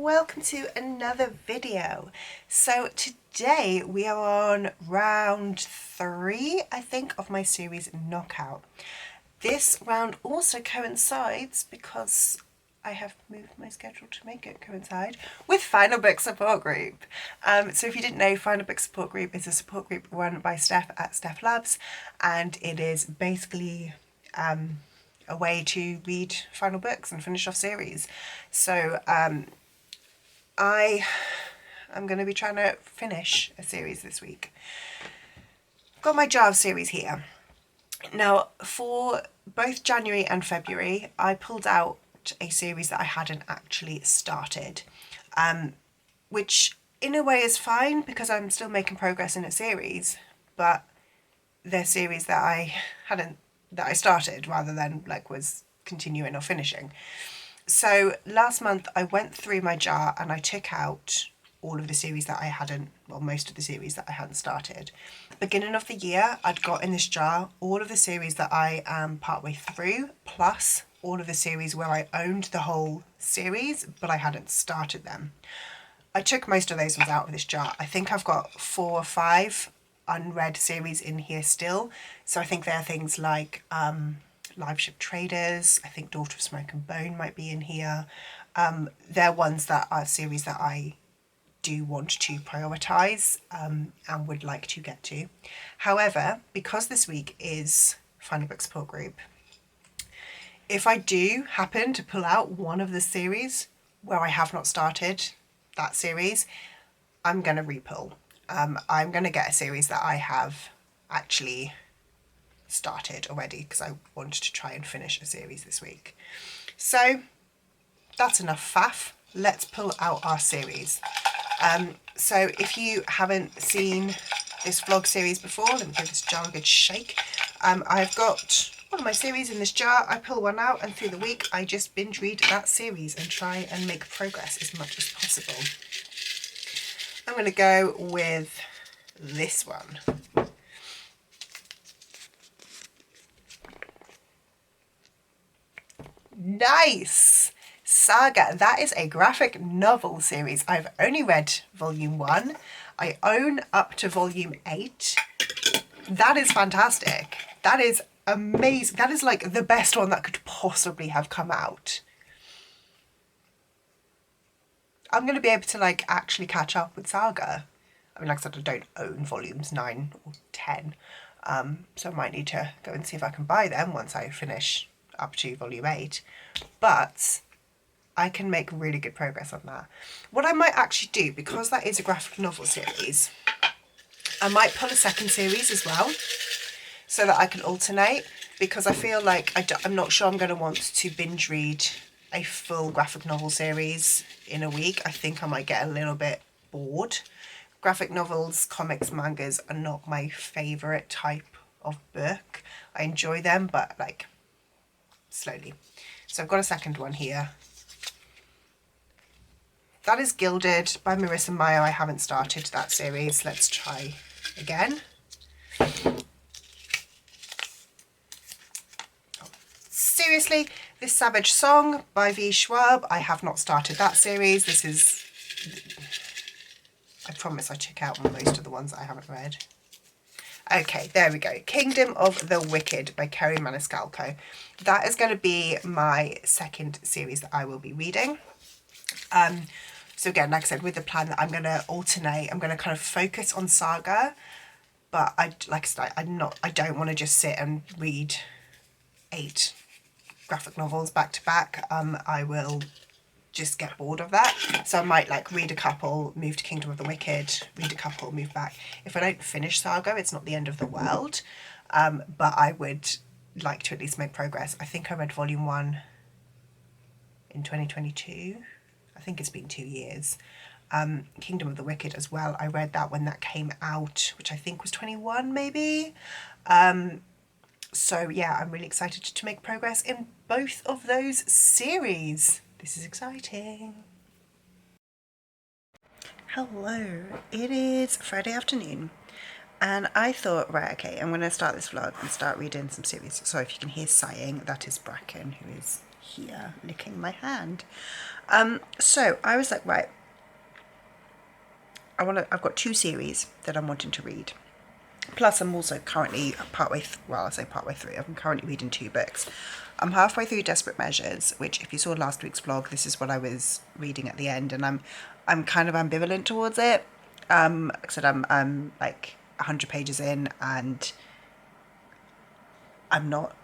welcome to another video. So today we are on round 3, I think, of my series Knockout. This round also coincides because I have moved my schedule to make it coincide with Final Book Support Group. So if you didn't know, Final Book Support Group is a support group run by Steph at Steph Labs, and it is basically a way to read final books and finish off series. So I am going to be trying to finish a series this week. I've got my jar of series here. Now, for both January and February, I pulled out a series that I hadn't actually started, which in a way is fine because I'm still making progress in a series, but they're series that I started rather than like was continuing or finishing. So last month I went through my jar and I took out all of the series that I hadn't, well, most of the series that I hadn't started. Beginning of the year, I'd got in this jar all of the series that I am partway through, plus all of the series where I owned the whole series, but I hadn't started them. I took most of those ones out of this jar. I think I've got 4 or 5 unread series in here still. So I think there are things like Live Ship Traders, I think Daughter of Smoke and Bone might be in here. They're ones that are series that I do want to prioritise and would like to get to. However, because this week is Final Book Support Group, if I do happen to pull out one of the series where I have not started that series, I'm going to repull. I'm going to get a series that I have actually started already because I wanted to try and finish a series this week. So that's enough faff. Let's pull out our series. So if you haven't seen this vlog series before, let me give this jar a good shake. I've got one of my series in this jar. I pull one out and through the week I just binge read that series and try and make progress as much as possible. I'm going to go with this one. Nice! Saga. That is a graphic novel series. I've only read volume 1. I own up to volume 8. That is fantastic. That is amazing. That is like the best one that could possibly have come out. I'm going to be able to like actually catch up with Saga. I mean, like I said, I don't own volumes 9 or 10. So I might need to go and see if I can buy them once I finish up to volume 8. But I can make really good progress on that. What I might actually do, because that is a graphic novel series, I might pull a second series as well so that I can alternate, because I feel like I'm not sure I'm going to want to binge read a full graphic novel series in a week. I think I might get a little bit bored. Graphic novels, comics, mangas are not my favourite type of book. I enjoy them, but like slowly. So I've got a second one here. That is Gilded by Marissa Meyer. I haven't started that series. Let's try again. Seriously, this Savage Song by V. Schwab. I have not started that series. This is... I promise I took out most of the ones that I haven't read. Okay, there we go. Kingdom of the Wicked by Kerry Maniscalco. That is going to be my second series that I will be reading. So again, like I said, with the plan that I'm going to alternate, I'm going to kind of focus on Saga, but I don't want to just sit and read 8 graphic novels back to back. I will just get bored of that. So I might like read a couple, move to Kingdom of the Wicked, read a couple, move back. If I don't finish Saga, it's not the end of the world, but I would like to at least make progress. I think I read volume 1 in 2022. I think it's been 2 years. Kingdom of the Wicked as well. I read that when that came out, which I think was 21 maybe. So yeah, I'm really excited to make progress in both of those series. This is exciting. Hello, it is Friday afternoon and I thought, right, okay, I'm going to start this vlog and start reading some series. So if you can hear sighing, that is Bracken, who is here licking my hand. So I was like, right, I've got 2 series that I'm wanting to read. Plus I'm also currently partway through. I'm currently reading 2 books. I'm halfway through Desperate Measures, which if you saw last week's vlog, this is what I was reading at the end, and I'm kind of ambivalent towards it. Like I said, I'm like 100 pages in and I'm not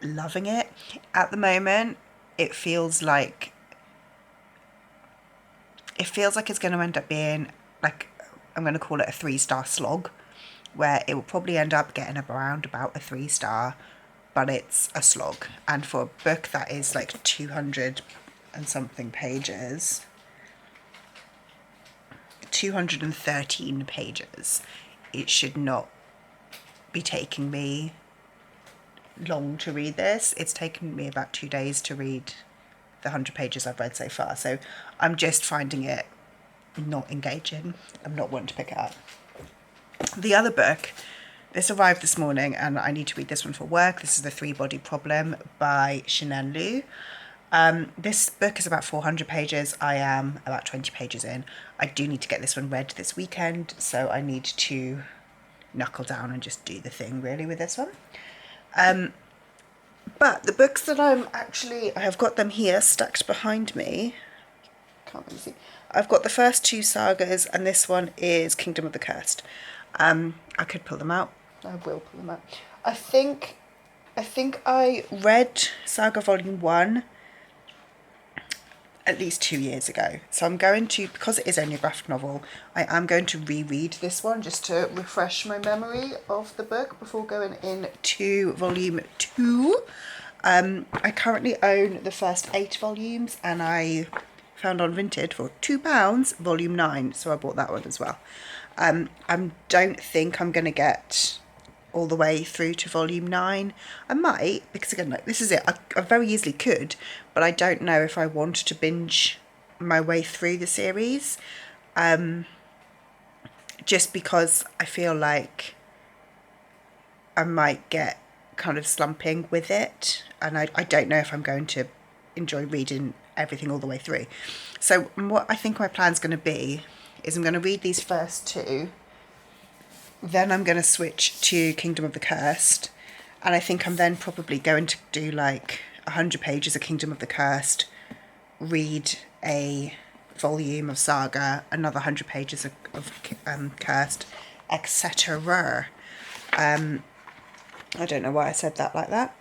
loving it at the moment. It feels like it's going to end up being like, I'm going to call it a 3-star slog, where it will probably end up getting around about a 3-star, but it's a slog. And for a book that is like 200 and something pages, 213 pages, it should not be taking me long to read this. It's taken me about 2 days to read the 100 pages I've read so far, so I'm just finding it not engaging. I'm not wanting to pick it up. The other book, this arrived this morning and I need to read this one for work. This is The Three-Body Problem by Shannon Liu. This book is about 400 pages. I am about 20 pages in. I do need to get this one read this weekend, so I need to knuckle down and just do the thing really with this one. But the books that I have got them here stacked behind me. Can't really see. I've got the first 2 sagas, and this one is Kingdom of the Cursed. I could pull them out. I will pull them out. I think I read Saga Volume 1 at least 2 years ago. So I'm going to, because it is only a graphic novel, I am going to reread this one just to refresh my memory of the book before going into Volume 2. I currently own the first 8 volumes, and I found on Vinted for £2 Volume 9, so I bought that one as well. I don't think I'm going to get all the way through to Volume 9. I might, because again, like, this is it. I very easily could, but I don't know if I want to binge my way through the series. Just because I feel like I might get kind of slumping with it, and I don't know if I'm going to enjoy reading everything all the way through. So what I think my plan's going to be is I'm going to read these first 2, then I'm going to switch to Kingdom of the Cursed, and I think I'm then probably going to do like 100 pages of Kingdom of the Cursed, read a volume of Saga, another 100 pages of Cursed, etc. I don't know why I said that like that.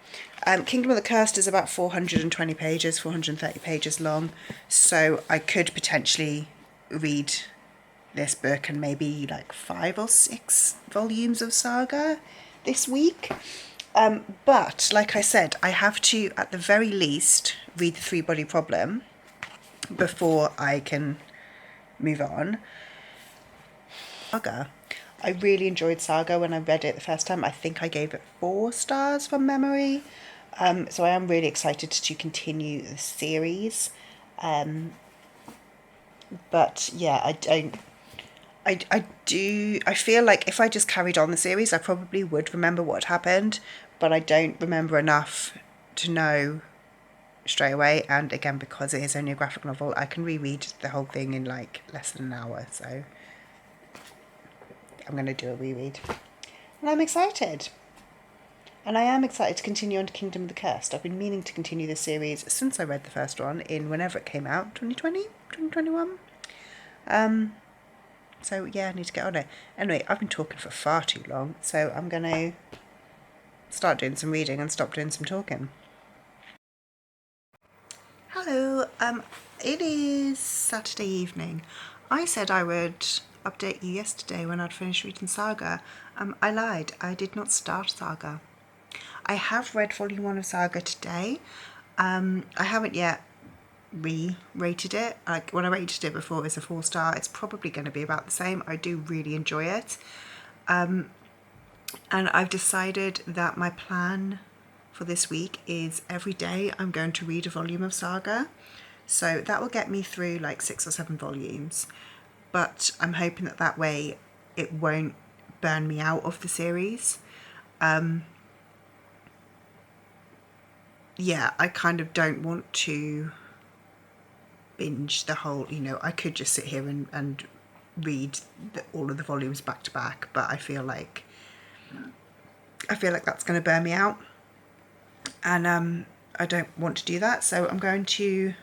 Kingdom of the Cursed is about 420 pages, 430 pages long, so I could potentially read this book and maybe like 5 or 6 volumes of Saga this week. But like I said, I have to at the very least read The Three-Body Problem before I can move on. Saga. I really enjoyed Saga when I read it the first time. I think I gave it 4 stars from memory. So I am really excited to continue the series. But yeah, I feel like if I just carried on the series, I probably would remember what happened, but I don't remember enough to know straight away. And again, because it is only a graphic novel, I can reread the whole thing in like less than an hour, so I'm going to do a reread. And I'm excited. And I am excited to continue on to Kingdom of the Cursed. I've been meaning to continue this series since I read the first one in whenever it came out, 2020, 2021. So yeah, I need to get on it. Anyway, I've been talking for far too long, so I'm going to start doing some reading and stop doing some talking. Hello, it is Saturday evening. I said I would update you yesterday when I'd finished reading Saga. I lied, I did not start Saga. I have read Volume 1 of Saga today. I haven't yet re-rated it. Like when I rated it before, it was a 4-star. It's probably going to be about the same. I do really enjoy it. And I've decided that my plan for this week is every day I'm going to read a volume of Saga. So that will get me through like 6 or 7 volumes. But I'm hoping that that way it won't burn me out of the series. yeah, I kind of don't want to binge the whole, you know, I could just sit here and read all of the volumes back to back, but I feel like that's going to burn me out, and I don't want to do that. So I'm going to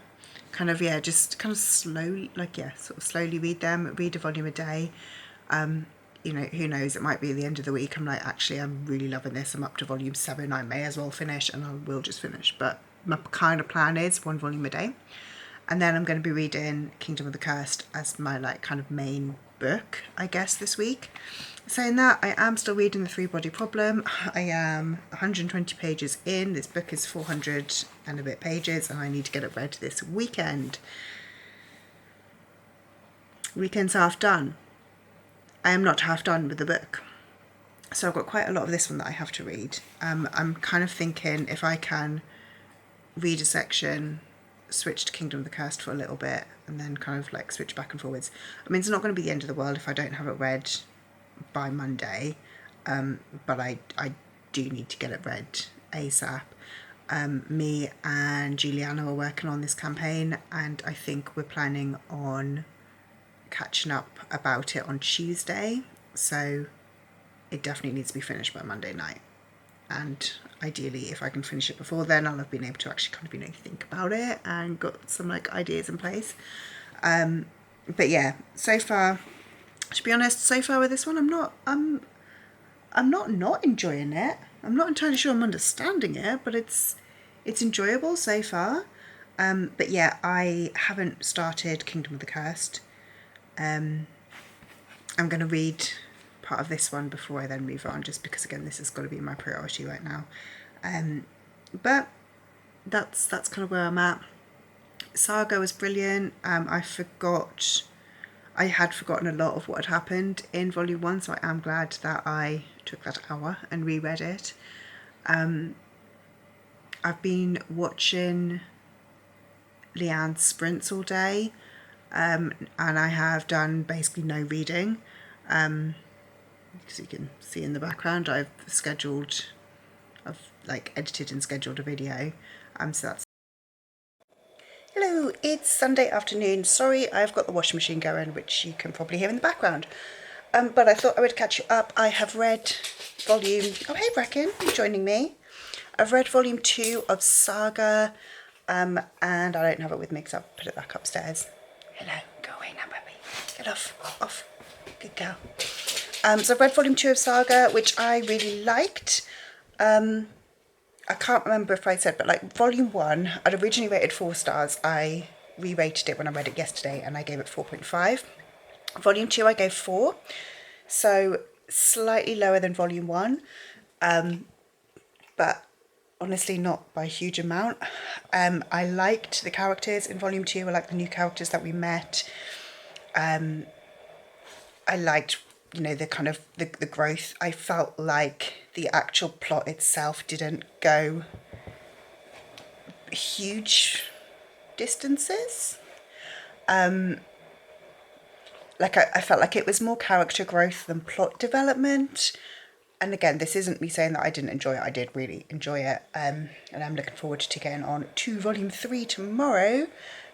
kind of, yeah, just kind of slowly, like, yeah, sort of slowly read them, read a volume a day. You know, who knows, it might be the end of the week I'm like, actually I'm really loving this, I'm up to volume 7, I may as well finish, and I will just finish. But my kind of plan is 1 volume a day. And then I'm going to be reading Kingdom of the Cursed as my like kind of main book, I guess, this week. Saying that, I am still reading The Three-Body Problem. I am 120 pages in. This book is 400 and a bit pages, and I need to get it read this weekend. Weekend's half done. I am not half done with the book. So I've got quite a lot of this one that I have to read. I'm kind of thinking if I can read a section, switch to Kingdom of the Cursed for a little bit, and then kind of like switch back and forwards. I mean, it's not going to be the end of the world if I don't have it read by Monday, but I do need to get it read ASAP. Me and Juliana are working on this campaign, and I think we're planning on catching up about it on Tuesday, so it definitely needs to be finished by Monday night. And ideally, if I can finish it before then, I'll have been able to actually kind of, you know, think about it and got some like ideas in place. But yeah, so far, to be honest, so far with this one, I'm not enjoying it. I'm not entirely sure I'm understanding it, but it's enjoyable so far. But yeah, I haven't started Kingdom of the Cursed. I'm going to read part of this one before I then move on, just because again this has got to be my priority right now. But that's kind of where I'm at. Saga was brilliant. I had forgotten a lot of what had happened in volume 1, so I am glad that I took that hour and reread it. I've been watching Leanne's sprints all day, and I have done basically no reading. As you can see in the background, I've like edited and scheduled a video. So that's... Hello, it's Sunday afternoon. Sorry, I've got the washing machine going, which you can probably hear in the background. But I thought I would catch you up. I have read volume... Oh, hey, Brecken, you're joining me. I've read volume 2 of Saga, and I don't have it with me because I've put it back upstairs. Hello, go away now, baby. Get off. Good girl. So I've read volume 2 of Saga, which I really liked. I can't remember if I said, but like volume 1, I'd originally rated 4 stars. I re-rated it when I read it yesterday, and I gave it 4.5. Volume 2, I gave 4. So slightly lower than volume 1, but honestly not by a huge amount. I liked the characters in volume 2. I liked the new characters that we met. I liked, you know, the kind of the growth. I felt like the actual plot itself didn't go huge distances. Like I felt like it was more character growth than plot development. And again, this isn't me saying that I didn't enjoy it. I did really enjoy it, and I'm looking forward to getting on to volume 3 tomorrow.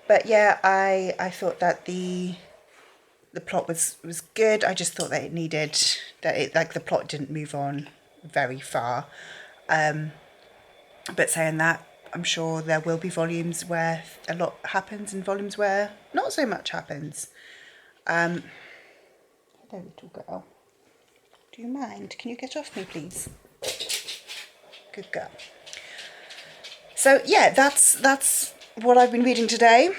But yeah, I thought that the plot was good. I just thought that it needed, that it, like, the plot didn't move on very far. But saying that, I'm sure there will be volumes where a lot happens and volumes where not so much happens. Hello, little girl. Do you mind? Can you get off me, please? Good girl. So yeah, that's what I've been reading today.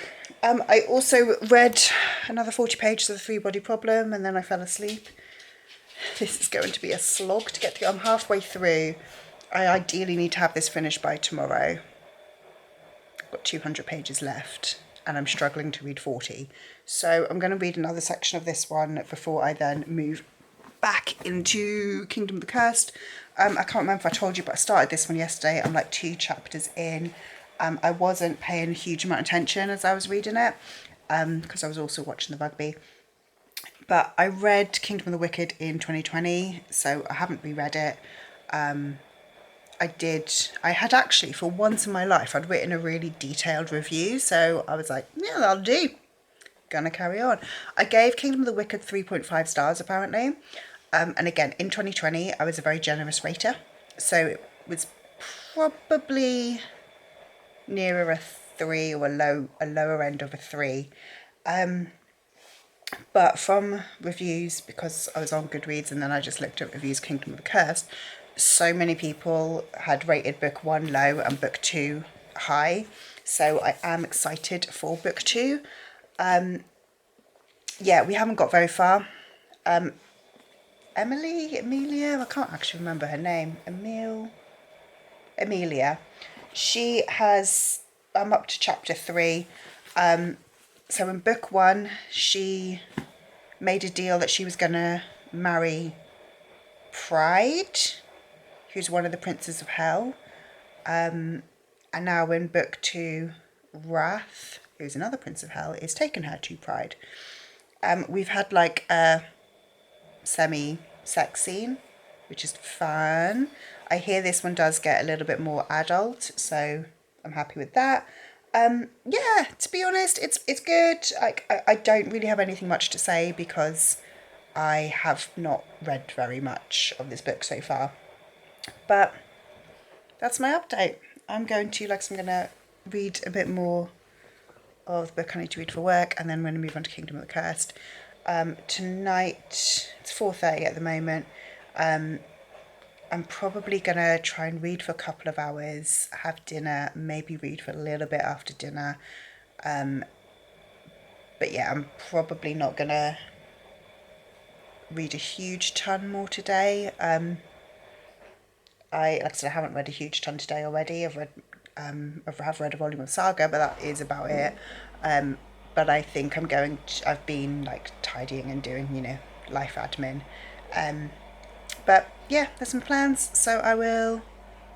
I also read another 40 pages of The Three-Body Problem, and then I fell asleep. This is going to be a slog to get through. I'm halfway through. I ideally need to have this finished by tomorrow. I've got 200 pages left, and I'm struggling to read 40. So I'm going to read another section of this one before I then move back into Kingdom of the Cursed. I can't remember if I told you, but I started this one yesterday. I'm like 2 chapters in. I wasn't paying a huge amount of attention as I was reading it, because I was also watching the rugby. But I read Kingdom of the Wicked in 2020, so I haven't reread it. I had actually, for once in my life, I'd written a really detailed review, so I was like, yeah, that'll do. Gonna carry on. I gave Kingdom of the Wicked 3.5 stars apparently. And again, in 2020, I was a very generous rater, so it was probably nearer a 3 or a lower end of a 3. But from reviews, because I was on Goodreads and then I just looked at reviews Kingdom of the Cursed, so many people had rated book 1 low and book 2 high. So I am excited for book 2. Yeah, we haven't got very far. Amelia, I can't actually remember her name. Amelia. She has, I'm up to chapter 3. So in book 1, she made a deal that she was going to marry Pride, who's one of the princes of hell. And now in book 2, Wrath, who's another prince of hell, is taking her to Pride. We've had like a semi-sex scene, which is fun. I hear this one does get a little bit more adult, so I'm happy with that. Yeah, to be honest, it's good. I don't really have anything much to say because I have not read very much of this book so far. But that's my update. I'm going to read a bit more of the book I need to read for work, and then I'm going to move on to Kingdom of the Cursed. Tonight, it's 4:30 at the moment. I'm probably going to try and read for a couple of hours, have dinner, maybe read for a little bit after dinner. But yeah, I'm probably not going to read a huge ton more today. Like I said, I haven't read a huge ton today already. I've read a volume of Saga, but that is about it. But I think I've been like tidying and doing, life admin. But yeah, there's some plans. So I will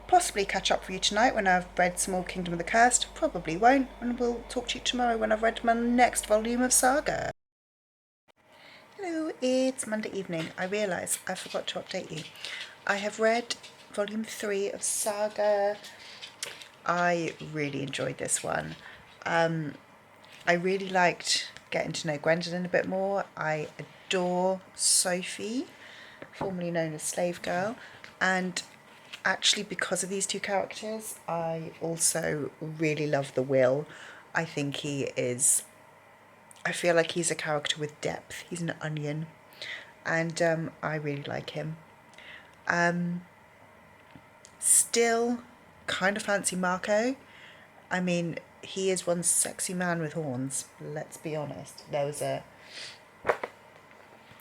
possibly catch up for you tonight when I've read some more Kingdom of the Cursed. Probably won't. And we'll talk to you tomorrow when I've read my next volume of Saga. Hello, it's Monday evening. I realise I forgot to update you. I have read volume 3 of Saga. I really enjoyed this one. I really liked getting to know Gwendolyn a bit more. I adore Sophie, formerly known as Slave Girl, and actually because of these two characters, I also really love the Will. I feel like he's a character with depth. He's an onion, and I really like him. Still kind of fancy Marco. I mean, he is one sexy man with horns, let's be honest.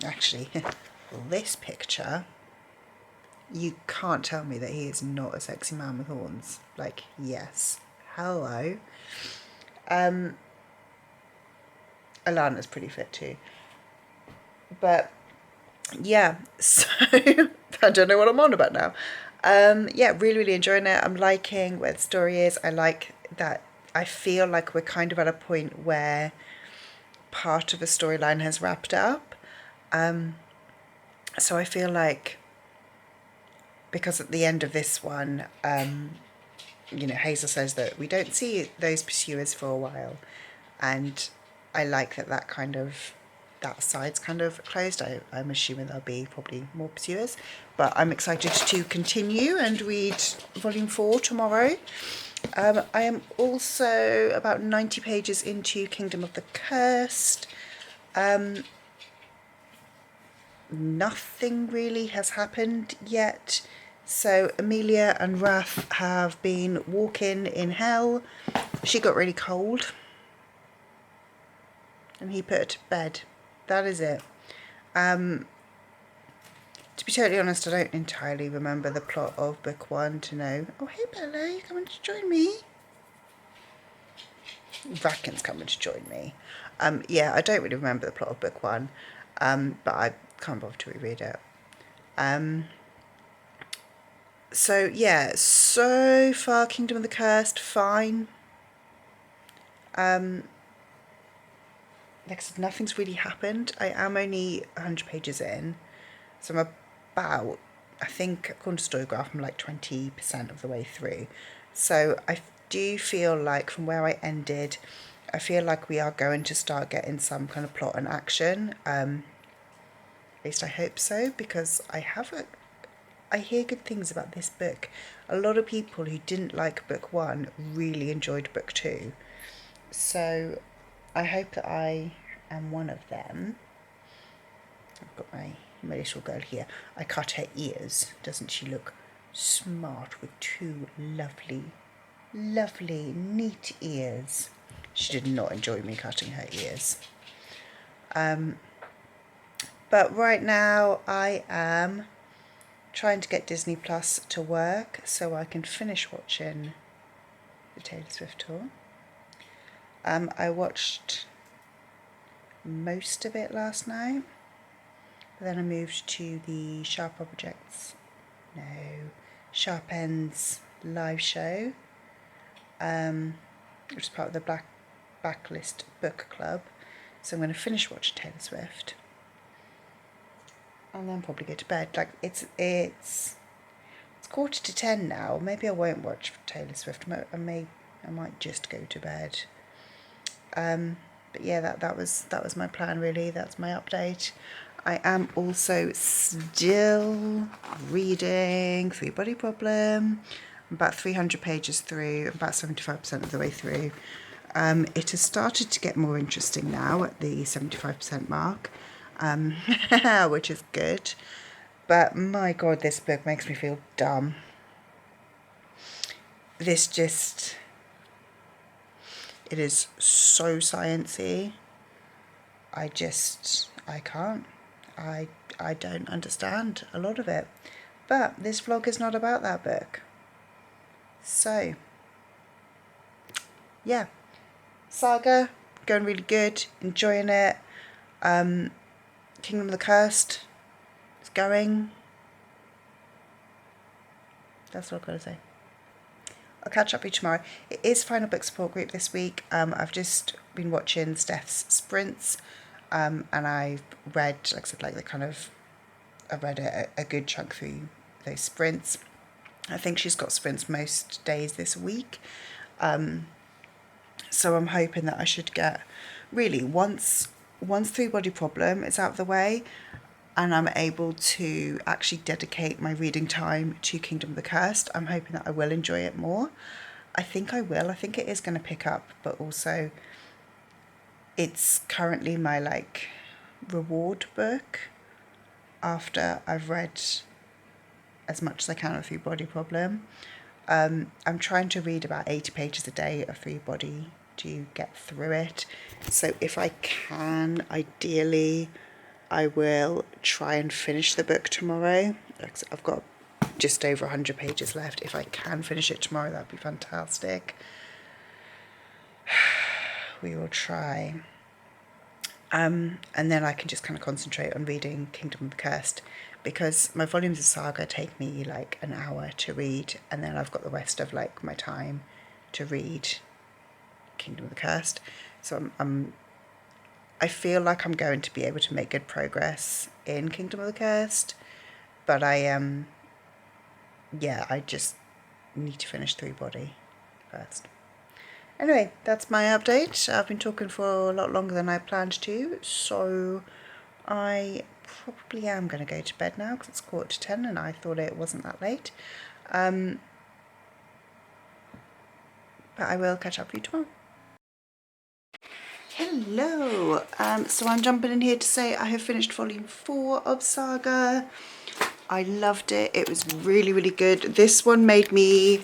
Actually, this picture, you can't tell me that he is not a sexy man with horns. Like, yes. Hello. Alana's pretty fit too. But yeah, so I don't know what I'm on about now. Yeah, really, really enjoying it. I'm liking where the story is. I like that. I feel like we're kind of at a point where part of a storyline has wrapped up. So I feel like, because at the end of this one, Hazel says that we don't see those pursuers for a while, and I like that side's kind of closed. I'm assuming there'll be probably more pursuers, but I'm excited to continue and read volume 4 tomorrow. I am also about 90 pages into Kingdom of the Cursed. Nothing really has happened yet. So Amelia and Wrath have been walking in hell. She got really cold and he put her to bed. That is it. To be totally honest, I don't entirely remember the plot of book 1 to know. Oh, hey Bella, you coming to join me? Bracken's coming to join me. Yeah, I don't really remember the plot of book 1, but I can't bother to reread it. So yeah, so far Kingdom of the Cursed, fine. Like I said, nothing's really happened. I am only 100 pages in, so I'm about I think according to Storygraph, I'm like 20% of the way through. So I do feel like from where I ended, I feel like we are going to start getting some kind of plot and action. At least I hope so, because I hear good things about this book. A lot of people who didn't like book one really enjoyed book two. So I hope that I am one of them. I've got my little girl here. I cut her ears. Doesn't she look smart with two lovely, neat ears? She did not enjoy me cutting her ears. But right now I am trying to get Disney Plus to work so I can finish watching the Taylor Swift tour. I watched most of it last night. Then I moved to the Sharp Ends live show, which is part of the Backlist Book Club. So I'm going to finish watching Taylor Swift, and then probably go to bed. Like it's 9:45 now. Maybe I won't watch Taylor Swift. I might just go to bed. But yeah, that was my plan really. That's my update. I am also still reading Three Body Problem. I'm about 300 pages through, about 75% of the way through. It has started to get more interesting now at the 75% mark, which is good. But my God, this book makes me feel dumb. It is so sciencey. I can't. I don't understand a lot of it. But this vlog is not about that book. So, yeah. Saga, going really good, enjoying it. Kingdom of the Cursed is going. That's what I've got to say. I'll catch up with you tomorrow. It is Final Book Support Group this week. I've just been watching Steph's sprints, and I've read, like I said, I've read a good chunk through those sprints. I think she's got sprints most days this week. So I'm hoping that I should get, really, once Three Body Problem is out of the way and I'm able to actually dedicate my reading time to Kingdom of the Cursed, I'm hoping that I will enjoy it more. I think I will. I think it is going to pick up, but also it's currently my reward book after I've read as much as I can of Three Body Problem. I'm trying to read about 80 pages a day of Three Body to get through it. So if I can, ideally, I will try and finish the book tomorrow. I've got just over 100 pages left. If I can finish it tomorrow, that'd be fantastic. We will try. And then I can just kind of concentrate on reading Kingdom of the Cursed, because my volumes of Saga take me like an hour to read, and then I've got the rest of my time to read Kingdom of the Cursed. So I feel like I'm going to be able to make good progress in Kingdom of the Cursed, but I just need to finish Three Body first. Anyway, that's my update. I've been talking for a lot longer than I planned to, so I probably am going to go to bed now because it's 9:45 and I thought it wasn't that late. But I will catch up with you tomorrow. Hello. So I'm jumping in here to say I have finished volume 4 of Saga. I loved it. It was really, really good. This one made me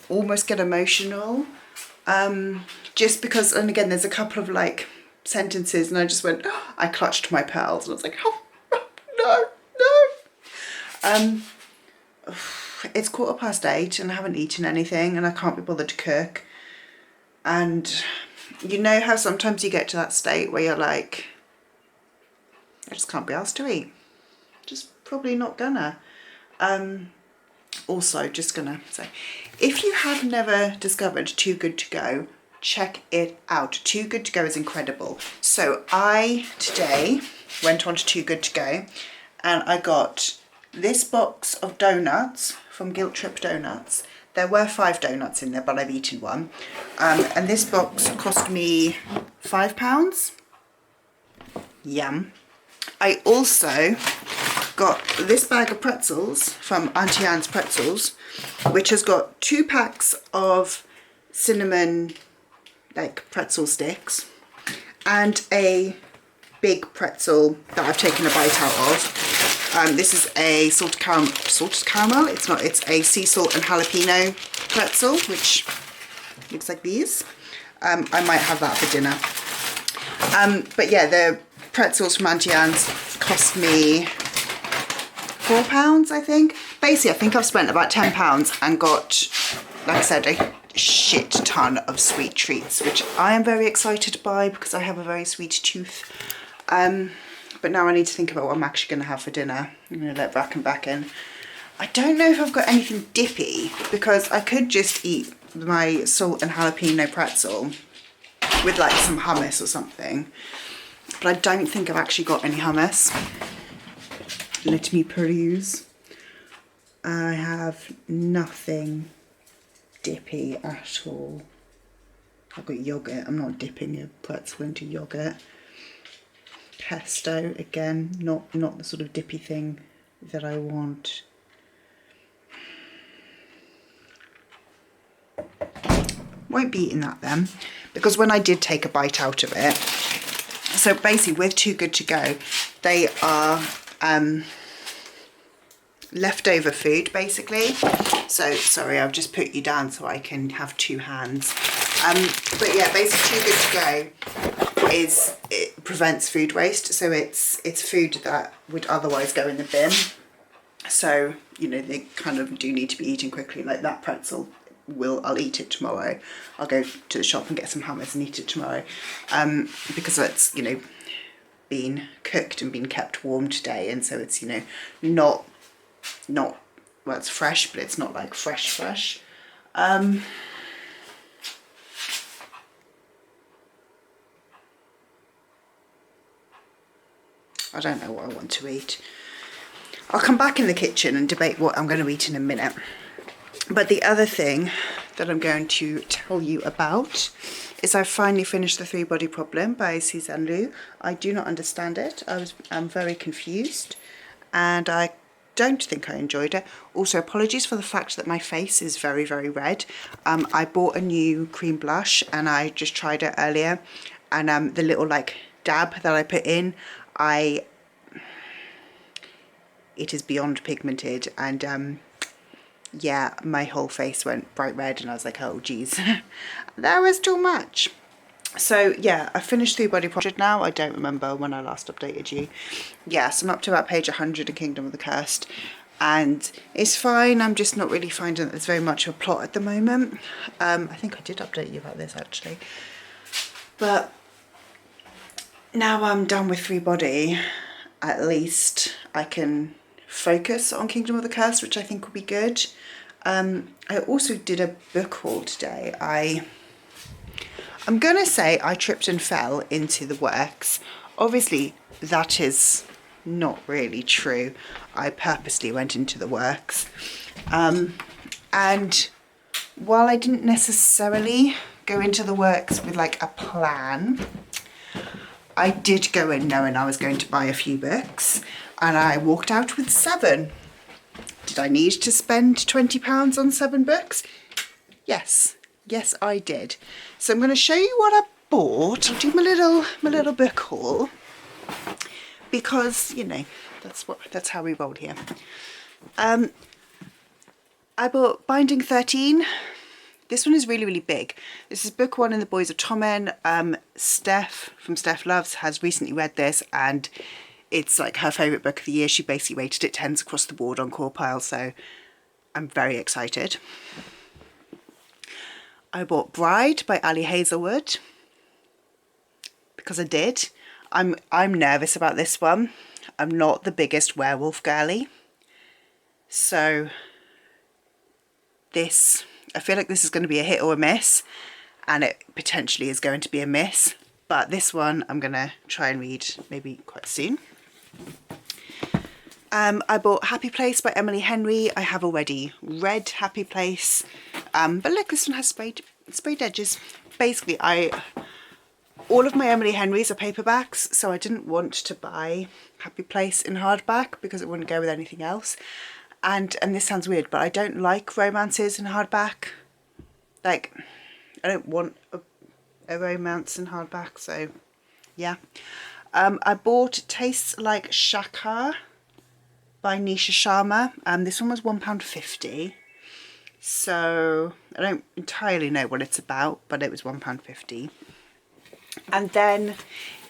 almost get emotional. Just because, and again, there's a couple of sentences and I just went, oh, I clutched my pearls and I was like, oh, no. It's 8:15 and I haven't eaten anything and I can't be bothered to cook. And you know how sometimes you get to that state where you're like, I just can't be asked to eat. Just probably not gonna. Also, just gonna say, if you have never discovered Too Good To Go, check it out. Too Good To Go is incredible. So I today went on to Too Good To Go and I got this box of donuts from Guilt Trip Donuts. There were 5 donuts in there, but I've eaten one. And this box cost me £5. Yum. I also got this bag of pretzels from Auntie Anne's Pretzels, which has got 2 packs of cinnamon like pretzel sticks and a big pretzel that I've taken a bite out of. This is a salted caramel. It's not, it's a sea salt and jalapeno pretzel, which looks like these. I might have that for dinner. But yeah, the pretzels from Auntie Anne's cost me £4, I think. Basically, I think I've spent about £10 and got, like I said, a shit ton of sweet treats, which I am very excited by because I have a very sweet tooth. But now I need to think about what I'm actually going to have for dinner. I'm going to let Bracken back in. I don't know if I've got anything dippy, because I could just eat my salt and jalapeno pretzel with like some hummus or something. But I don't think I've actually got any hummus. Let me peruse. I have nothing dippy at all. I've got yogurt. I'm not dipping a pretzel into yogurt. Pesto, again, not the sort of dippy thing that I want. Won't be eating that then, because when I did take a bite out of it, so basically with Too Good To Go, they are leftover food basically. So sorry, I've just put you down so I can have 2 hands. But yeah, basically Too Good To Go it prevents food waste. So it's food that would otherwise go in the bin. So, you know, they kind of do need to be eaten quickly. Like that pretzel, I'll eat it tomorrow. I'll go to the shop and get some hummus and eat it tomorrow. Because that's, you know, been cooked and been kept warm today, and so it's, you know, not well, it's fresh, but it's not like fresh. I don't know what I want to eat. I'll come back in the kitchen and debate what I'm going to eat in a minute. But the other thing that I'm going to tell you about is I've finally finished The 3-Body Problem by Suzanne Liu. I do not understand it. I'm very confused, and I don't think I enjoyed it. Also, apologies for the fact that my face is very, very red. I bought a new cream blush and I just tried it earlier, and the little like dab that I put in, it is beyond pigmented, and yeah, my whole face went bright red and I was like, oh geez, that was too much. So yeah, I finished 3-Body Problem now. I don't remember when I last updated you. Yes, I'm up to about page 100 in Kingdom of the Cursed, and it's fine. I'm just not really finding that there's very much of a plot at the moment. I think I did update you about this actually. But now I'm done with 3-Body, at least I can focus on Kingdom of the Cursed, which I think will be good. I also did a book haul today. I'm gonna say I tripped and fell into the works. Obviously, that is not really true. I purposely went into the works. And while I didn't necessarily go into the works with like a plan, I did go in knowing I was going to buy a few books, and I walked out with 7. Did I need to spend £20 on 7 books? Yes. Yes, I did. So I'm going to show you what I bought. I'll do my little book haul, because, you know, that's how we roll here. I bought Binding 13. This one is really, really big. This is book 1 in the Boys of Tommen. Steph from Steph Loves has recently read this, and it's like her favourite book of the year. She basically rated it 10s across the board on Corpile, so I'm very excited. I bought Bride by Ali Hazelwood because I did. I'm nervous about this one. I'm not the biggest werewolf girly, so I feel like this is going to be a hit or a miss, and it potentially is going to be a miss, but this one I'm going to try and read maybe quite soon. I bought Happy Place by Emily Henry. I have already read Happy Place, but look, this one has sprayed edges. Basically, all of my Emily Henrys are paperbacks, so I didn't want to buy Happy Place in hardback because it wouldn't go with anything else. And this sounds weird, but I don't like romances in hardback. Like, I don't want a romance in hardback, so yeah. I bought Tastes Like Shakar by Nisha Sharma. This one was £1.50. So I don't entirely know what it's about, but it was £1.50. And then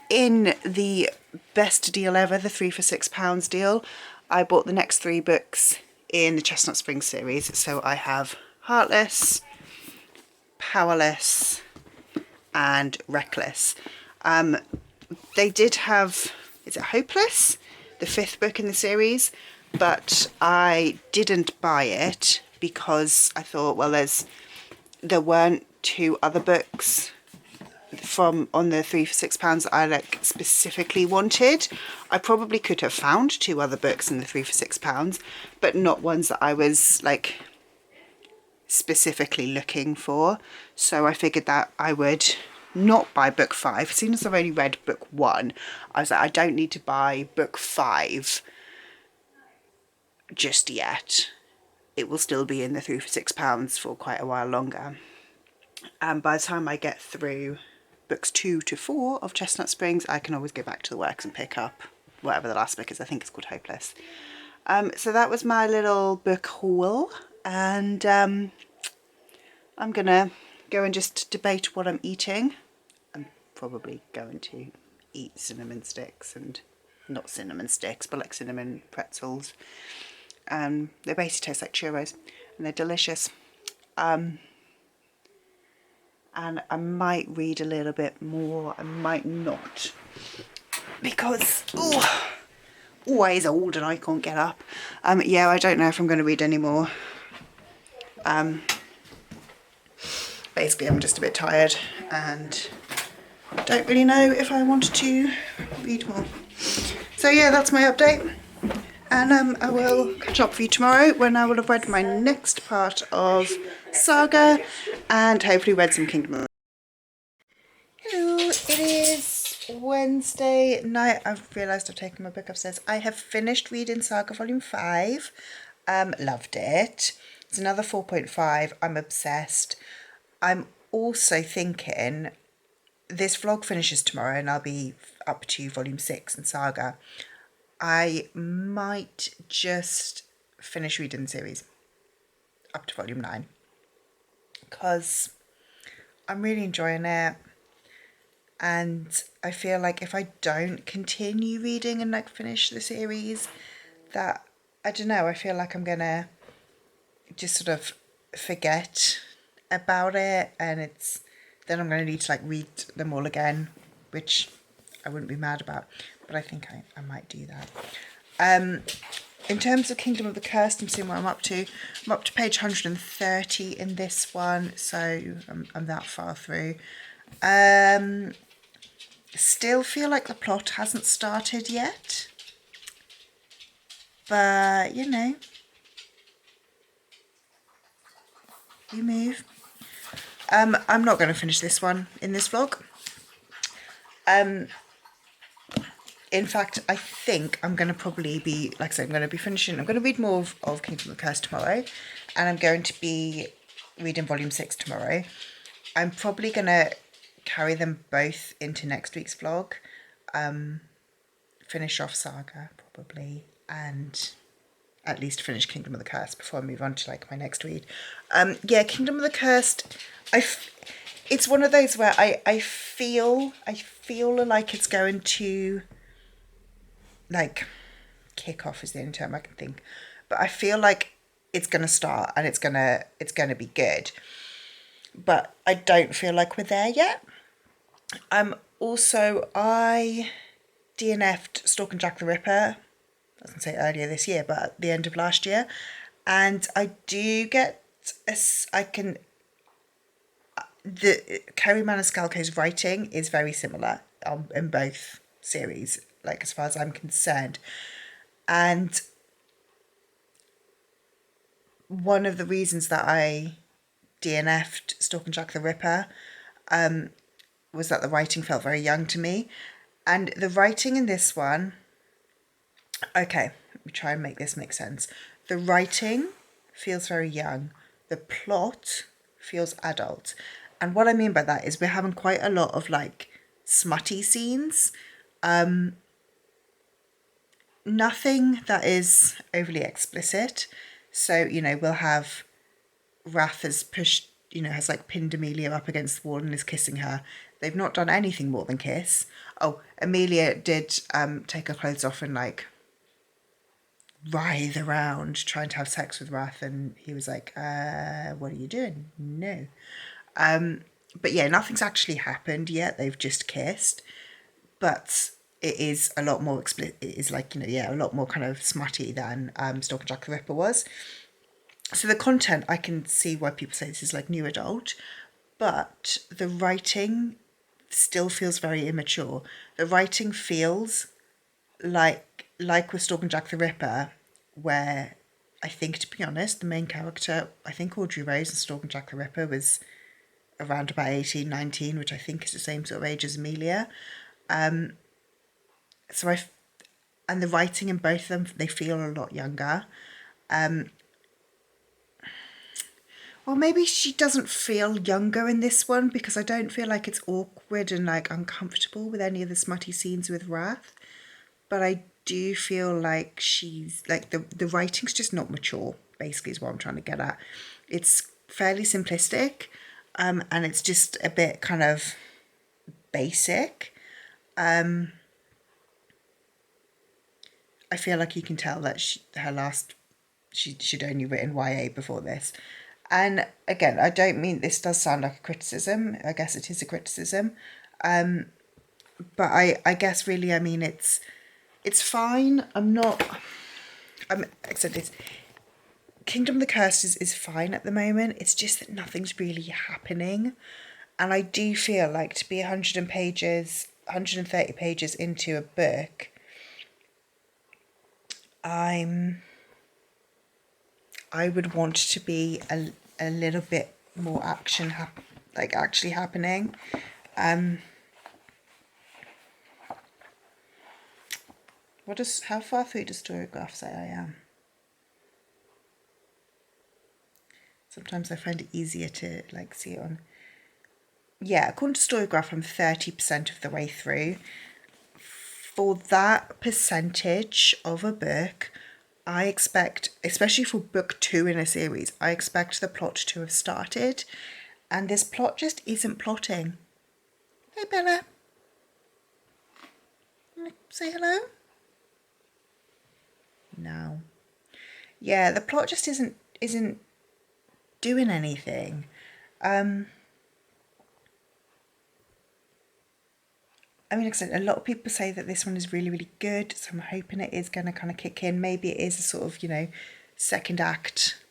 in the best deal ever, the 3 for £6 deal, I bought the next 3 books in the Chestnut Springs series. So I have Heartless, Powerless and Reckless. They did have, is it Hopeless? The 5th book in the series, but I didn't buy it because I thought, well, there weren't 2 other books on the 3 for £6 that I like specifically wanted. I probably could have found 2 other books in the 3 for £6, but not ones that I was like specifically looking for. So I figured that I would not buy book 5. As soon as I've only read book 1, I was like, I don't need to buy book 5 just yet. It will still be in the 3 for £6 for quite a while longer. And by the time I get through books 2 to 4 of Chestnut Springs, I can always go back to the works and pick up whatever the last book is. I think it's called Hopeless. So that was my little book haul, and I'm gonna go and just debate what I'm eating. I'm probably going to eat cinnamon sticks, and not cinnamon sticks, but like cinnamon pretzels. They basically taste like churros and they're delicious. And I might read a little bit more, I might not, because always old and I can't get up. Yeah, I don't know if I'm going to read any more. Basically I'm just a bit tired and don't really know if I want to read more. So yeah, that's my update, and I will catch up for you tomorrow when I will have read my next part of Saga and hopefully read some Kingdom. Hello, it is Wednesday night. I've realised I've taken my book upstairs. I have finished reading Saga Volume 5. Loved it. It's another 4.5. I'm obsessed. I'm also thinking this vlog finishes tomorrow and I'll be up to Volume 6 in Saga. I might just finish reading the series up to Volume 9 because I'm really enjoying it, and I feel like if I don't continue reading and like finish the series, that, I don't know, I feel like I'm gonna just sort of forget about it, and then I'm gonna need to like read them all again, which I wouldn't be mad about, but I think I might do that. In terms of Kingdom of the Cursed, I'm seeing what I'm up to. I'm up to page 130 in this one, so I'm that far through. Still feel like the plot hasn't started yet, but you know, you move. I'm not going to finish this one in this vlog. In fact, I think I'm going to probably be, like I said, I'm going to read more of Kingdom of the Curse tomorrow, and I'm going to be reading Volume 6 tomorrow. I'm probably going to carry them both into next week's vlog. Finish off Saga, probably, and at least finish Kingdom of the Cursed before I move on to like my next read. Yeah, Kingdom of the Cursed, it's one of those where I feel like it's going to, like, kick off is the only term I can think, but I feel like it's gonna start and it's gonna be good, but I don't feel like we're there yet. Also, I DNF'd Stalk and Jack the Ripper, I was gonna say earlier this year, but at the end of last year, and I do get Kerry Maniscalco's writing is very similar in both series, like as far as I'm concerned, and one of the reasons that I DNF'd Stalk and Jack the Ripper was that the writing felt very young to me. And the writing in this one, okay, let me try and make this make sense. The writing feels very young. The plot feels adult. And what I mean by that is we're having quite a lot of like smutty scenes. Nothing that is overly explicit. So, you know, we'll have Wrath has pushed, you know, has like pinned Amelia up against the wall and is kissing her. They've not done anything more than kiss. Oh, Amelia did take her clothes off and like writhe around trying to have sex with Wrath, and he was like, what are you doing? No. But yeah, nothing's actually happened yet. They've just kissed. But it is a lot more explicit. It is like, you know, yeah, a lot more kind of smutty than Stalk and Jack the Ripper was. So the content, I can see why people say this is like new adult, but the writing still feels very immature. The writing feels like with Stalk and Jack the Ripper, where I think, to be honest, the main character, I think Audrey Rose in Stalk and Jack the Ripper was around about 18, 19, which I think is the same sort of age as Amelia. So and the writing in both of them, they feel a lot younger. Well, maybe she doesn't feel younger in this one because I don't feel like it's awkward and like uncomfortable with any of the smutty scenes with Wrath. But I do feel like she's like the writing's just not mature, basically, is what I'm trying to get at. It's fairly simplistic, and it's just a bit kind of basic. I feel like you can tell that she'd only written YA before this. And again, I don't mean this does sound like a criticism. I guess it is a criticism. But I guess really, I mean, it's fine. Except it's Kingdom of the Cursed is fine at the moment. It's just that nothing's really happening. And I do feel like to be 130 pages into a book, I would want to be a little bit more action like actually happening. How far through does Storygraph say I am? Sometimes I find it easier to like see it on. Yeah, according to Storygraph, I'm 30% of the way through. For that percentage of a book, I expect, especially for book 2 in a series, I expect the plot to have started, and this plot just isn't plotting. Hey Bella, say hello? No. Yeah, the plot just isn't doing anything. I mean, like I said, a lot of people say that this one is really, really good, so I'm hoping it is going to kind of kick in. Maybe it is a sort of, you know, second act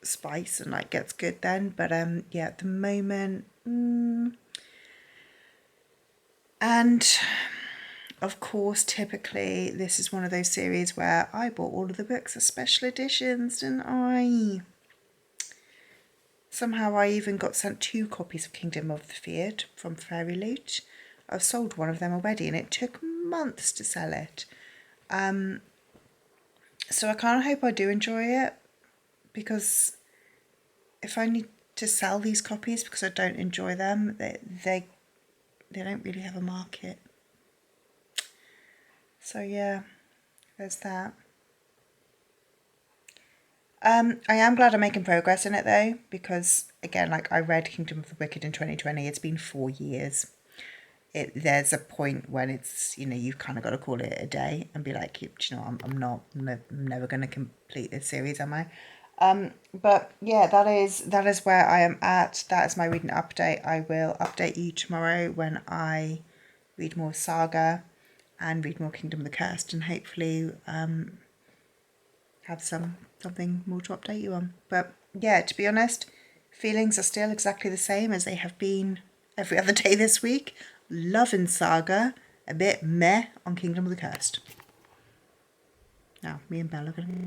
spice and like gets good then. But yeah, at the moment, and of course, typically this is one of those series where I bought all of the books as special editions, and somehow I even got sent 2 copies of Kingdom of the Field from Fairy Loot. I've sold one of them already, and it took months to sell it. So I kind of hope I do enjoy it, because if I need to sell these copies because I don't enjoy them, they don't really have a market. So yeah, there's that. I am glad I'm making progress in it though, because again, like I read Kingdom of the Wicked in 2020. It's been 4 years. There's a point when it's, you know, you've kind of got to call it a day and be like, you know, I'm never going to complete this series, am I? But yeah, that is where I am at. That is my reading update. I will update you tomorrow when I read more Saga and read more Kingdom of the Cursed, and hopefully have something more to update you on. But yeah, to be honest, feelings are still exactly the same as they have been every other day this week. Love in Saga, a bit meh on Kingdom of the Cursed. Now, me and Bella are going to...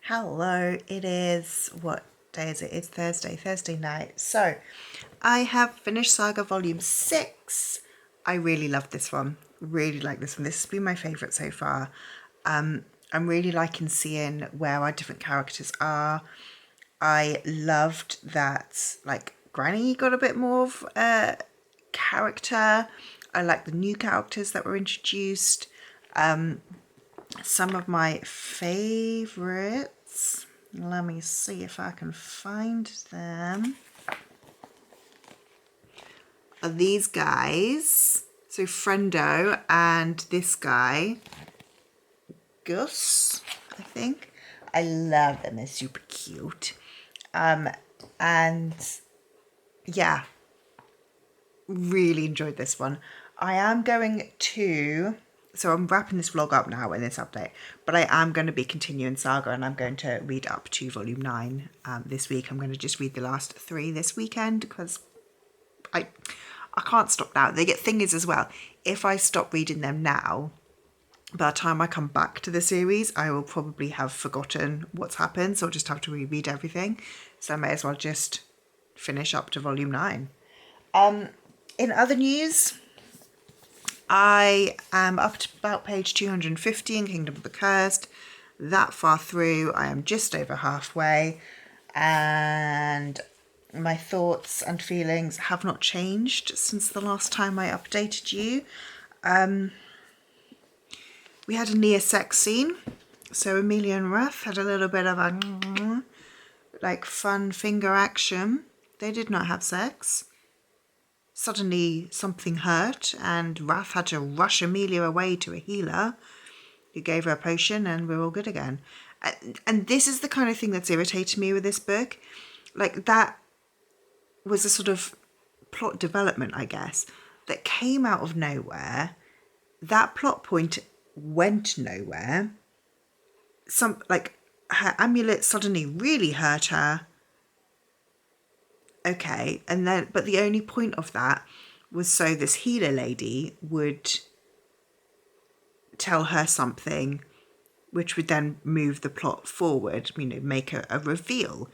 Hello, it is, what day is it? It's Thursday night. So I have finished Saga Volume 6. I really love this one. Really like this one. This has been my favourite so far. I'm really liking seeing where our different characters are. I loved that, like, Granny got a bit more of a character. I like the new characters that were introduced. Some of my favourites, let me see if I can find them, are these guys. So Friendo and this guy, Gus, I think. I love them, they're super cute. And yeah, really enjoyed this one. I am going to, so I'm wrapping this vlog up now in this update, but I am going to be continuing Saga, and I'm going to read up to volume 9 this week. I'm going to just read the last 3 this weekend because I can't stop now. The thing is as well, if I stop reading them now, by the time I come back to the series, I will probably have forgotten what's happened, so I'll just have to reread everything. So I may as well just finish up to volume 9. In other news, I am up to about page 250 in Kingdom of the Cursed. That far through, I am just over halfway, and my thoughts and feelings have not changed since the last time I updated you. We had a near sex scene, so Amelia and Ruff had a little bit of a like fun finger action. They did not have sex. Suddenly something hurt and Raph had to rush Amelia away to a healer who gave her a potion, and we're all good again. And this is the kind of thing that's irritated me with this book. Like, that was a sort of plot development, I guess, that came out of nowhere. That plot point went nowhere. Her amulet suddenly really hurt her. Okay, and then, but the only point of that was so this healer lady would tell her something which would then move the plot forward, make a reveal.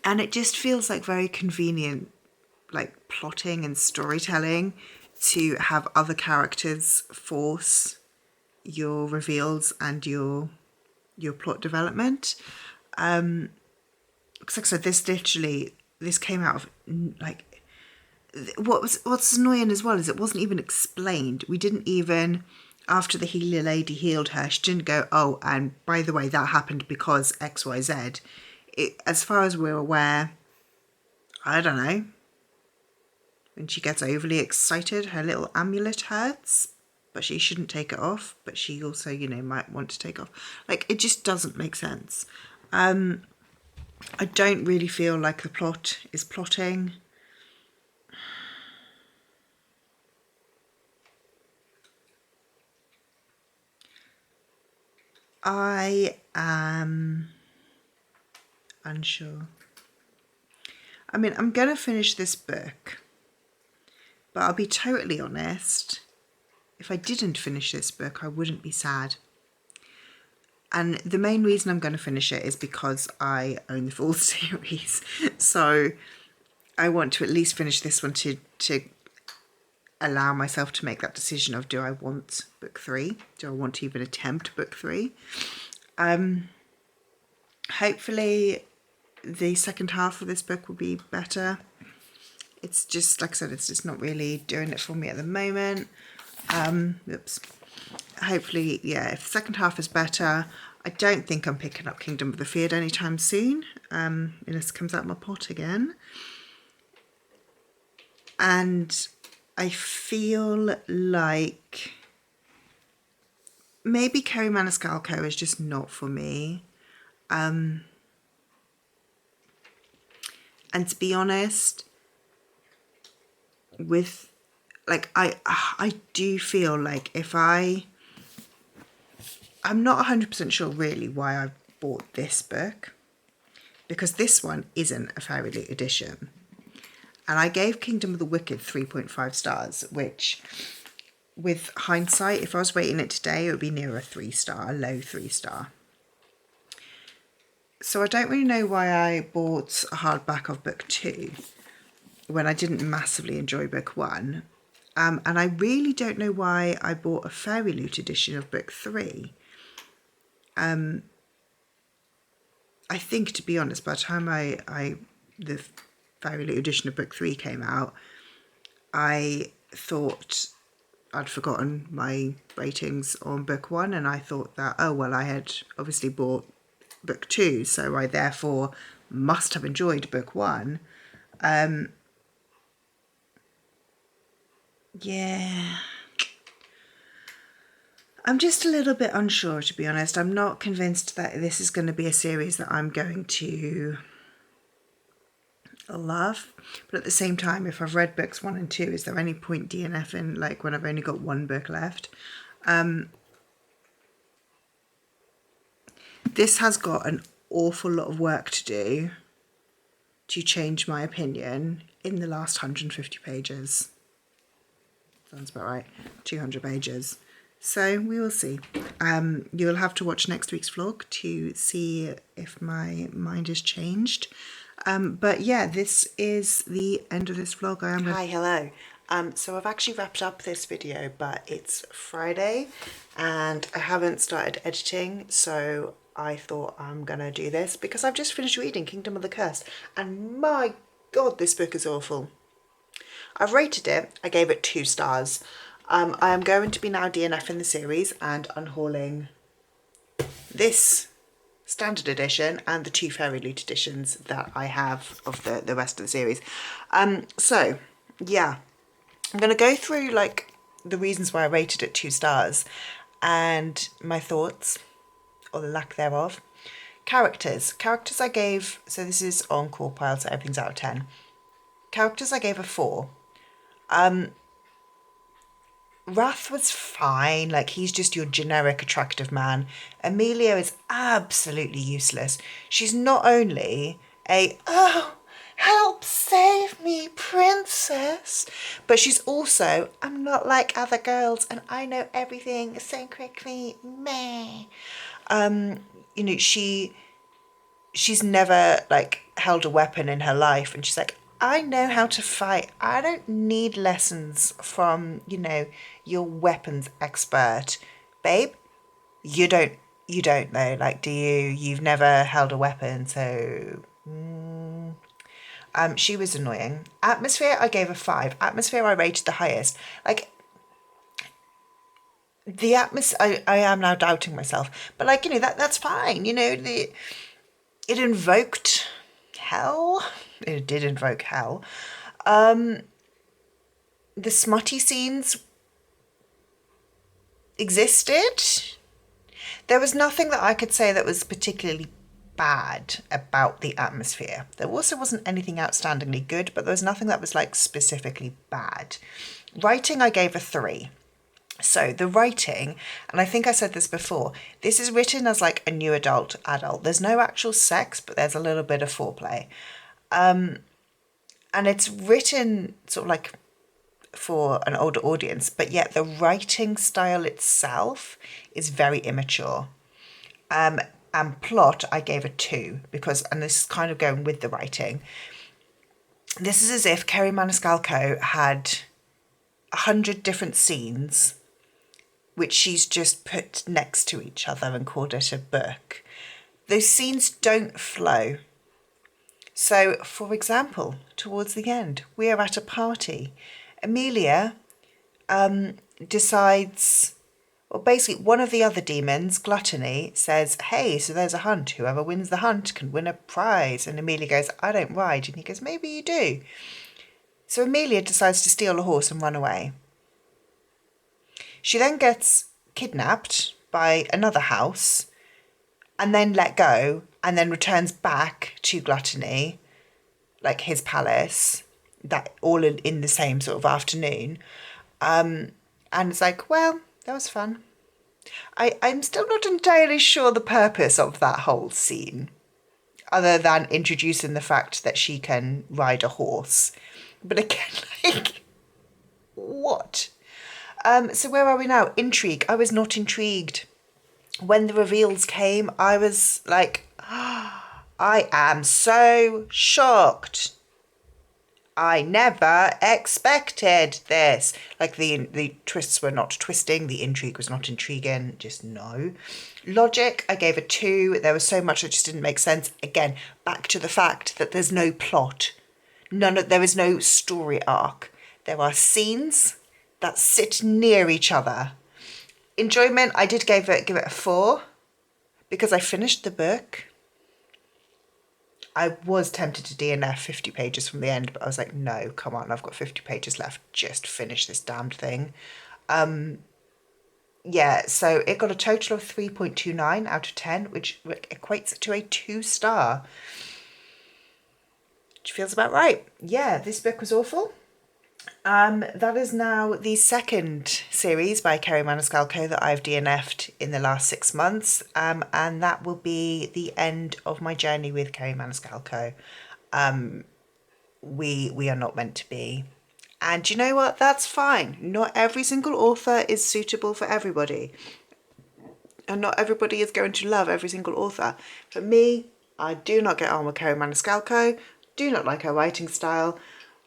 And it just feels like very convenient, like, plotting and storytelling to have other characters force your reveals and your plot development. Because like I said, this came out of, like, what's annoying as well is it wasn't even explained. We didn't even, after the healer lady healed her, she didn't go, oh, and by the way, that happened because XYZ. As far as we're aware, I don't know, when she gets overly excited, her little amulet hurts, but she shouldn't take it off, but she also, might want to take off. Like, it just doesn't make sense. I don't really feel like the plot is plotting. I am unsure. I mean, I'm going to finish this book, but I'll be totally honest, if I didn't finish this book, I wouldn't be sad. And the main reason I'm going to finish it is because I own the full series. So I want to at least finish this one to allow myself to make that decision of, do I want book 3? Do I want to even attempt book 3? Hopefully the second half of this book will be better. It's just, like I said, it's just not really doing it for me at the moment. Hopefully, yeah, if the second half is better. I don't think I'm picking up Kingdom of the Feared anytime soon, unless it comes out of my pot again. And I feel like maybe Kerry Maniscalco is just not for me. And to be honest, with, like, I do feel like if I'm not 100% sure really why I bought this book, because this one isn't a Fairy Loot edition. And I gave Kingdom of the Wicked 3.5 stars, which, with hindsight, if I was rating it today, it would be near a 3-star, a low 3-star. So I don't really know why I bought a hardback of book 2 when I didn't massively enjoy book 1. And I really don't know why I bought a Fairy Loot edition of book 3. I think, to be honest, by the time the Fairy Loot edition of book 3 came out, I thought I'd forgotten my ratings on book 1, and I thought that, oh, well, I had obviously bought book 2, so I therefore must have enjoyed book 1. Yeah. I'm just a little bit unsure, to be honest. I'm not convinced that this is going to be a series that I'm going to love. But at the same time, if I've read books 1 and 2, is there any point DNFing, like, when I've only got one book left? This has got an awful lot of work to do to change my opinion in the last 150 pages. Sounds about right. 200 pages. So we will see. You'll have to watch next week's vlog to see if my mind has changed. But yeah, this is the end of this vlog. Hi, hello. So I've actually wrapped up this video, but it's Friday and I haven't started editing, so I thought I'm gonna do this because I've just finished reading Kingdom of the Cursed, and my god, this book is awful. I've rated it. I gave it 2 stars. I am going to be now DNFing the series and unhauling this standard edition and the 2 Fairy Loot editions that I have of the rest of the series. So yeah, I'm going to go through like the reasons why I rated it 2 stars and my thoughts, or the lack thereof. Characters I gave, so this is on Corpile, so everything's out of 10. Characters I gave a 4. Wrath was fine, like he's just your generic attractive man. Amelia is absolutely useless. She's not only a, oh, help save me princess, but she's also, I'm not like other girls and I know everything so quickly, meh. You know, she's never like held a weapon in her life, and she's like, I know how to fight. I don't need lessons from, you know, your weapons expert. Babe, you don't know, like, do you? You've never held a weapon, so she was annoying. Atmosphere, I gave a 5. Atmosphere, I rated the highest. Like, the atmosphere, I am now doubting myself, but like, you know, that's fine. You know, it invoked hell. It did invoke hell. The smutty scenes existed. There was nothing that I could say that was particularly bad about the atmosphere. There also wasn't anything outstandingly good, but there was nothing that was like specifically bad. Writing, I gave a 3. So the writing, and I think I said this before, this is written as like a new adult. There's no actual sex, but there's a little bit of foreplay. And it's written sort of like for an older audience, but yet the writing style itself is very immature. And plot, I gave a 2 because, and this is kind of going with the writing, this is as if Kerry Maniscalco had 100 different scenes which she's just put next to each other and called it a book. Those scenes don't flow. So, for example, towards the end, we are at a party. Amelia decides, well, basically one of the other demons, Gluttony, says, hey, so there's a hunt. Whoever wins the hunt can win a prize. And Amelia goes, I don't ride. And he goes, maybe you do. So Amelia decides to steal a horse and run away. She then gets kidnapped by another house and then let go, and then returns back to Gluttony, like his palace, that all in the same sort of afternoon. And it's like, well, that was fun. I'm still not entirely sure the purpose of that whole scene, other than introducing the fact that she can ride a horse. But again, like, what? So where are we now? Intrigue. I was not intrigued. When the reveals came, I was like, I am so shocked. I never expected this. Like the twists were not twisting, the intrigue was not intriguing, just no. Logic, I gave a 2. There was so much that just didn't make sense. Again, back to the fact that there's no plot. There is no story arc. There are scenes that sit near each other. Enjoyment, I did give it a 4 because I finished the book. I was tempted to DNF 50 pages from the end, but I was like, no, come on, I've got 50 pages left. Just finish this damned thing. Yeah, so it got a total of 3.29 out of 10, which equates to a 2-star. Which feels about right. Yeah, this book was awful. That is now the second series by Kerry Maniscalco that I've DNF'd in the last 6 months, and that will be the end of my journey with Kerry Maniscalco. We are not meant to be. And you know what? That's fine. Not every single author is suitable for everybody. And not everybody is going to love every single author. For me, I do not get on with Kerry Maniscalco, do not like her writing style,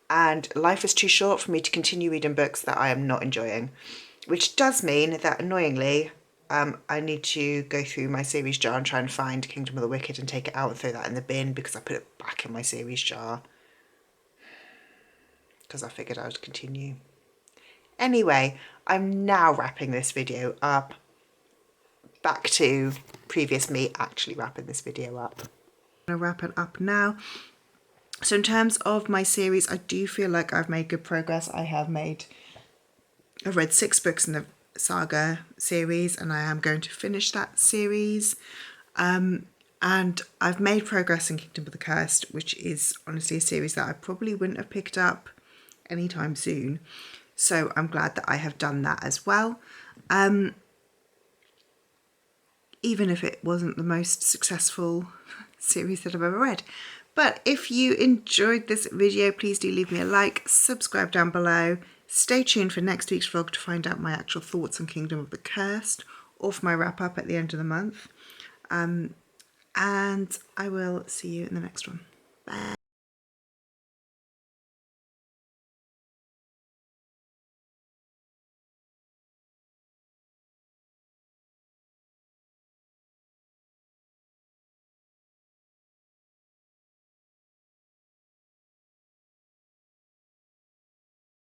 and life is too short for me to continue reading books that I am not enjoying. Which does mean that, annoyingly, I need to go through my series jar and try and find Kingdom of the Wicked and take it out and throw that in the bin because I put it back in my series jar. Because I figured I would continue. Anyway, I'm now wrapping this video up. Back to previous me actually wrapping this video up. I'm going to wrap it up now. So in terms of my series, I do feel like I've made good progress. I've read 6 books in the Saga series, and I am going to finish that series. And I've made progress in Kingdom of the Cursed, which is honestly a series that I probably wouldn't have picked up anytime soon. So I'm glad that I have done that as well. Even if it wasn't the most successful series that I've ever read. But if you enjoyed this video, please do leave me a like, subscribe down below. Stay tuned for next week's vlog to find out my actual thoughts on Kingdom of the Cursed, or for my wrap up at the end of the month. And I will see you in the next one. Bye.